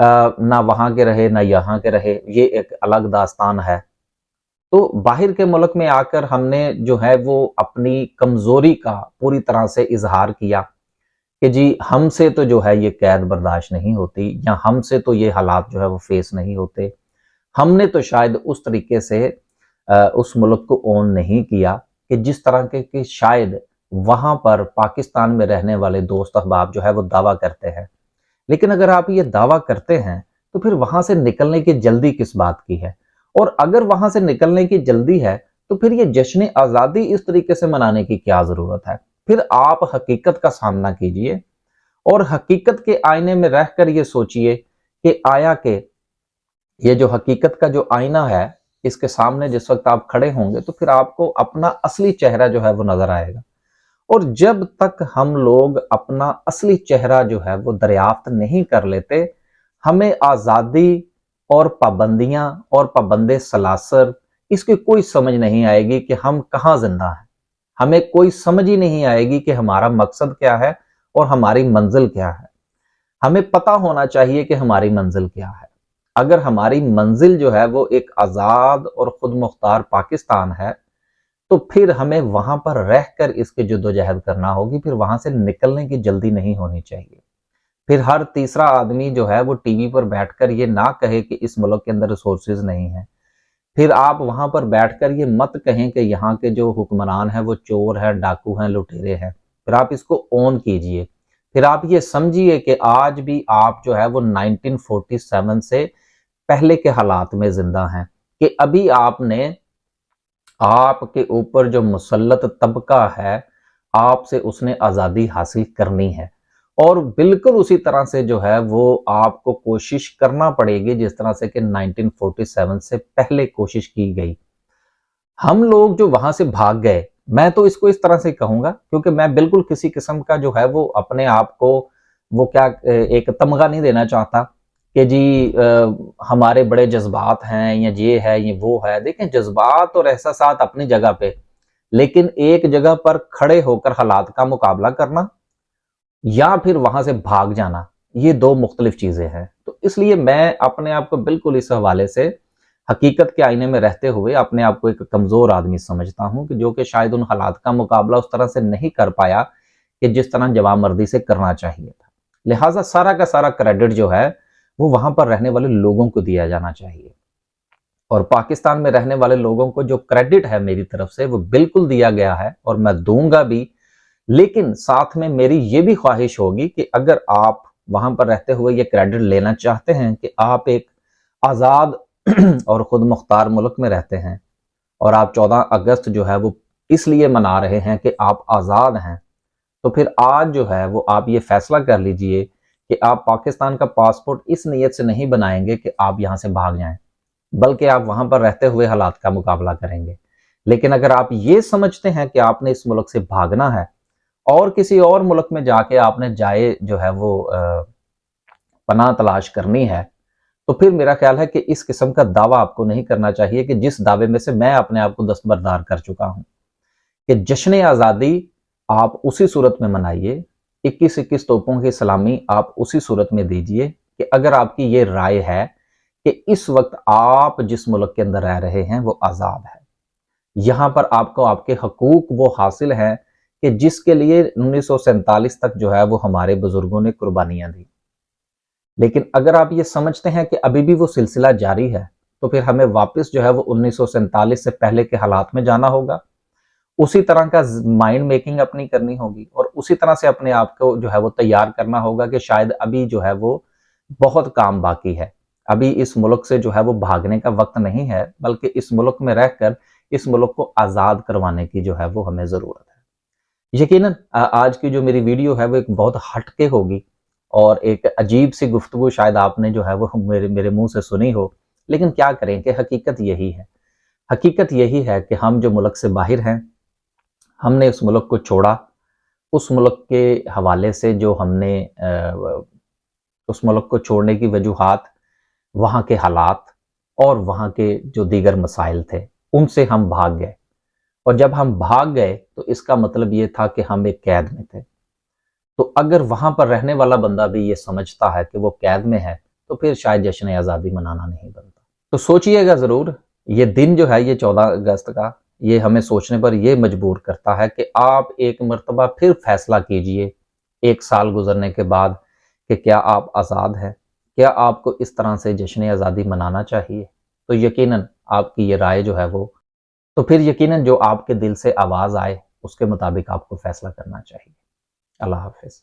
نہ وہاں کے رہے نہ یہاں کے رہے، یہ ایک الگ داستان ہے۔ تو باہر کے ملک میں آ کر ہم نے جو ہے وہ اپنی کمزوری کا پوری طرح سے اظہار کیا کہ جی ہم سے تو جو ہے یہ قید برداشت نہیں ہوتی، یا ہم سے تو یہ حالات جو ہے وہ فیس نہیں ہوتے۔ ہم نے تو شاید اس طریقے سے اس ملک کو اون نہیں کیا کہ جس طرح کے کہ شاید وہاں پر پاکستان میں رہنے والے دوست احباب جو ہے وہ دعویٰ کرتے ہیں۔ لیکن اگر آپ یہ دعویٰ کرتے ہیں تو پھر وہاں سے نکلنے کی جلدی کس بات کی ہے؟ اور اگر وہاں سے نکلنے کی جلدی ہے تو پھر یہ جشن آزادی اس طریقے سے منانے کی کیا ضرورت ہے؟ پھر آپ حقیقت کا سامنا کیجئے اور حقیقت کے آئینے میں رہ کر یہ سوچئے کہ آیا کہ یہ جو حقیقت کا جو آئینہ ہے، اس کے سامنے جس وقت آپ کھڑے ہوں گے تو پھر آپ کو اپنا اصلی چہرہ جو ہے وہ نظر آئے گا۔ اور جب تک ہم لوگ اپنا اصلی چہرہ جو ہے وہ دریافت نہیں کر لیتے، ہمیں آزادی اور پابندیاں اور پابند سلاسل اس کی کوئی سمجھ نہیں آئے گی کہ ہم کہاں زندہ ہیں۔ ہمیں کوئی سمجھ ہی نہیں آئے گی کہ ہمارا مقصد کیا ہے اور ہماری منزل کیا ہے۔ ہمیں پتہ ہونا چاہیے کہ ہماری منزل کیا ہے۔ اگر ہماری منزل جو ہے وہ ایک آزاد اور خود مختار پاکستان ہے تو پھر ہمیں وہاں پر رہ کر اس کی جدوجہد کرنا ہوگی، پھر وہاں سے نکلنے کی جلدی نہیں ہونی چاہیے۔ پھر ہر تیسرا آدمی جو ہے وہ ٹی وی پر بیٹھ کر یہ نہ کہے کہ اس ملک کے اندر ریسورسز نہیں ہیں۔ پھر آپ وہاں پر بیٹھ کر یہ مت کہیں کہ یہاں کے جو حکمران ہیں وہ چور ہیں، ڈاکو ہیں، لٹیرے ہیں۔ پھر آپ اس کو اون کیجئے۔ پھر آپ یہ سمجھیے کہ آج بھی آپ جو ہے وہ 1947 سے پہلے کے حالات میں زندہ ہیں، کہ ابھی آپ کے اوپر جو مسلط طبقہ ہے، آپ سے اس نے آزادی حاصل کرنی ہے، اور بالکل اسی طرح سے جو ہے وہ آپ کو کوشش کرنا پڑے گی جس طرح سے کہ 1947 سے پہلے کوشش کی گئی۔ ہم لوگ جو وہاں سے بھاگ گئے، میں تو اس کو اس طرح سے کہوں گا کیونکہ میں بالکل کسی قسم کا جو ہے وہ اپنے آپ کو وہ کیا ایک تمغہ نہیں دینا چاہتا کہ جی ہمارے بڑے جذبات ہیں یا یہ ہے یہ وہ ہے۔ دیکھیں، جذبات اور احساسات اپنی جگہ پہ، لیکن ایک جگہ پر کھڑے ہو کر حالات کا مقابلہ کرنا یا پھر وہاں سے بھاگ جانا، یہ دو مختلف چیزیں ہیں۔ تو اس لیے میں اپنے آپ کو بالکل اس حوالے سے حقیقت کے آئینے میں رہتے ہوئے اپنے آپ کو ایک کمزور آدمی سمجھتا ہوں کہ جو کہ شاید ان حالات کا مقابلہ اس طرح سے نہیں کر پایا کہ جس طرح جوانمردی سے کرنا چاہیے تھا۔ لہٰذا سارا کا سارا کریڈٹ جو ہے وہ وہاں پر رہنے والے لوگوں کو دیا جانا چاہیے، اور پاکستان میں رہنے والے لوگوں کو جو کریڈٹ ہے میری طرف سے وہ بالکل دیا گیا ہے اور میں دوں گا بھی۔ لیکن ساتھ میں میری یہ بھی خواہش ہوگی کہ اگر آپ وہاں پر رہتے ہوئے یہ کریڈٹ لینا چاہتے ہیں کہ آپ ایک آزاد اور خود مختار ملک میں رہتے ہیں اور آپ 14 اگست جو ہے وہ اس لیے منا رہے ہیں کہ آپ آزاد ہیں، تو پھر آج جو ہے وہ آپ یہ فیصلہ کر لیجئے کہ آپ پاکستان کا پاسپورٹ اس نیت سے نہیں بنائیں گے کہ آپ یہاں سے بھاگ جائیں، بلکہ آپ وہاں پر رہتے ہوئے حالات کا مقابلہ کریں گے۔ لیکن اگر آپ یہ سمجھتے ہیں کہ آپ نے اس ملک سے بھاگنا ہے اور کسی اور ملک میں جا کے آپ نے جائے جو ہے وہ پناہ تلاش کرنی ہے، تو پھر میرا خیال ہے کہ اس قسم کا دعویٰ آپ کو نہیں کرنا چاہیے کہ جس دعوے میں سے میں اپنے آپ کو دستبردار کر چکا ہوں، کہ جشن آزادی آپ اسی صورت میں منائیے، 21 توپوں کی سلامی آپ اسی صورت میں دیجئے کہ اگر آپ کی یہ رائے ہے کہ اس وقت آپ جس ملک کے اندر رہ رہے ہیں وہ آزاد ہے، یہاں پر آپ کو آپ کے حقوق وہ حاصل ہیں کہ جس کے لیے 1947 تک جو ہے وہ ہمارے بزرگوں نے قربانیاں دی۔ لیکن اگر آپ یہ سمجھتے ہیں کہ ابھی بھی وہ سلسلہ جاری ہے تو پھر ہمیں واپس جو ہے وہ 1947 سے پہلے کے حالات میں جانا ہوگا، اسی طرح کا مائنڈ میکنگ اپنی کرنی ہوگی اور اسی طرح سے اپنے آپ کو جو ہے وہ تیار کرنا ہوگا کہ شاید ابھی جو ہے وہ بہت کام باقی ہے، ابھی اس ملک سے جو ہے وہ بھاگنے کا وقت نہیں ہے، بلکہ اس ملک میں رہ کر اس ملک کو آزاد کروانے کی جو ہے وہ ہمیں ضرورت ہے۔ یقیناً آج کی جو میری ویڈیو ہے وہ ایک بہت ہٹ کے ہوگی اور ایک عجیب سی گفتگو شاید آپ نے جو ہے وہ میرے منہ سے سنی ہو، لیکن کیا کریں کہ حقیقت یہی ہے۔ حقیقت یہی ہے کہ ہم جو ملک سے باہر ہیں، ہم نے اس ملک کو چھوڑا، اس ملک کے حوالے سے جو ہم نے اس ملک کو چھوڑنے کی وجوہات، وہاں کے حالات اور وہاں کے جو دیگر مسائل تھے ان سے ہم بھاگ گئے، اور جب ہم بھاگ گئے تو اس کا مطلب یہ تھا کہ ہم ایک قید میں تھے۔ تو اگر وہاں پر رہنے والا بندہ بھی یہ سمجھتا ہے کہ وہ قید میں ہے تو پھر شاید جشن آزادی منانا نہیں بنتا۔ تو سوچئے گا ضرور، یہ دن جو ہے یہ 14 اگست کا، یہ ہمیں سوچنے پر یہ مجبور کرتا ہے کہ آپ ایک مرتبہ پھر فیصلہ کیجئے 1 سال گزرنے کے بعد کہ کیا آپ آزاد ہیں، کیا آپ کو اس طرح سے جشن آزادی منانا چاہیے۔ تو یقیناً آپ کی یہ رائے جو ہے وہ، تو پھر یقیناً جو آپ کے دل سے آواز آئے اس کے مطابق آپ کو فیصلہ کرنا چاہیے۔ اللہ حافظ۔